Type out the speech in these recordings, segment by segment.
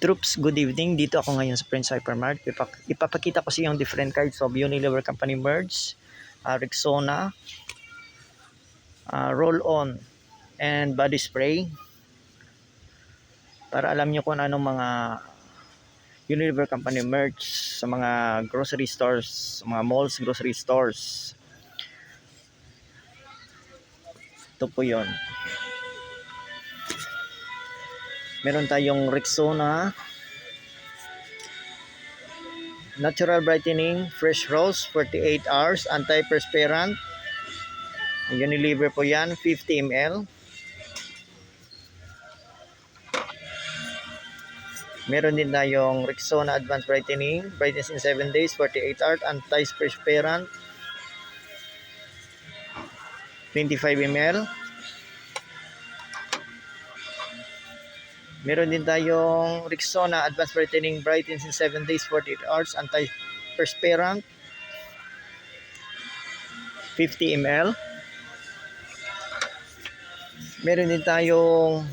Troops, good evening. Dito ako ngayon sa Prince Hypermart. Ipapakita ko sa yung different kinds of Unilever Company merge, Rexona, roll-on, and body spray. Para alam nyo kung anong mga Unilever Company merge sa mga grocery stores, mga malls, grocery stores. Ito po yun. Meron tayong Rexona Natural Brightening Fresh Rose 48 hours Anti-perspirant. Unilever po yan, 50 ml. Meron din tayong Rexona Advanced Brightening Brightness in 7 days 48 hours Anti-perspirant 25 ml. Meron din tayong Rexona Advanced Brightening Brightens in 7 days 48 hours Anti-perspirant 50 ml. Meron din tayong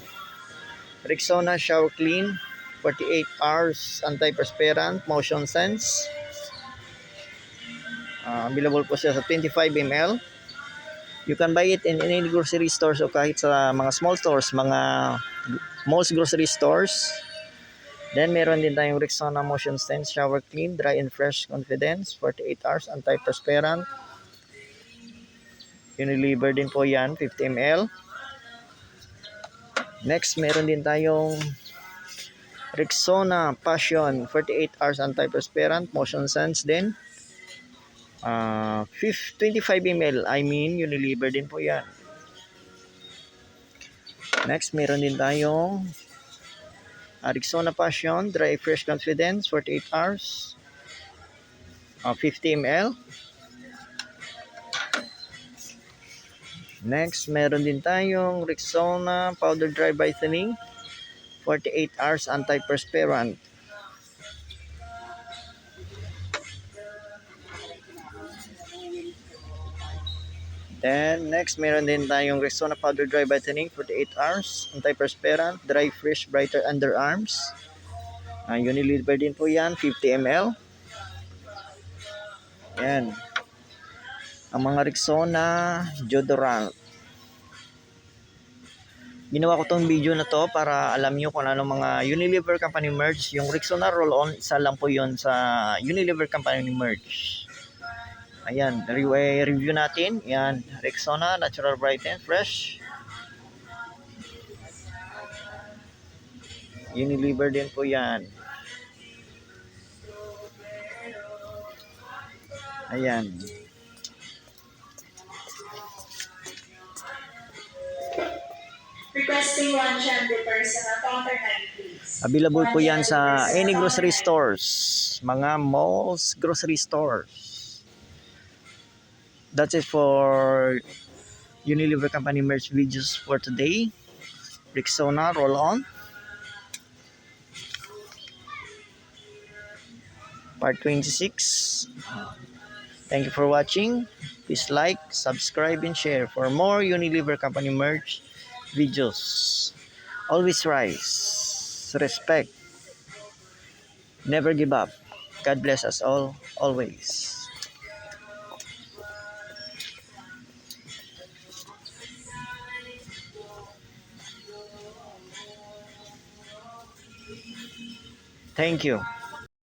Rexona Shower Clean 48 hours Anti-perspirant Motion Sense. Available po siya sa 25 ml. You can buy it in any grocery stores o kahit sa mga small stores, mga malls grocery stores. Then meron din tayong Rexona Motion Sense Shower Clean Dry and Fresh Confidence 48 hours Anti-perspirant. Unilever din po yan, 50 ml. Next, meron din tayong Rexona Passion 48 hours Anti-perspirant Motion Sense din. 25 ml, Unilever din po yan. Next, meron din tayong Rexona Passion Dry Fresh Confidence 48 hours 50 ml. Next, meron din tayong Rexona Powder Dry Brightening 48 hours Anti-perspirant. Then, next, meron din tayong Rexona Powder Dry Brightening 48 hours Anti-perspirant Dry Fresh Brighter Underarms. Unilever din po yan, 50 ml. Yan. Ang mga Rexona Deodorant. Ginawa ko tong video na to para alam nyo kung ano mga Unilever Company merge. Yung Rexona Roll-On, isa lang po yun sa Unilever Company merge. Ayan, review natin. Yan, Rexona Natural Brighten Fresh. Unilever din po yan. Ayan. Requesting one chamber person on counter 9, please. Available po yan sa any grocery stores, mga malls, grocery stores. That's it for Unilever Company merch videos for today. Rexona Roll-On Part 26. Thank you for watching. Please like, subscribe, and share for more Unilever Company merch videos. Always rise, respect, never give up. God bless us all, always. Thank you.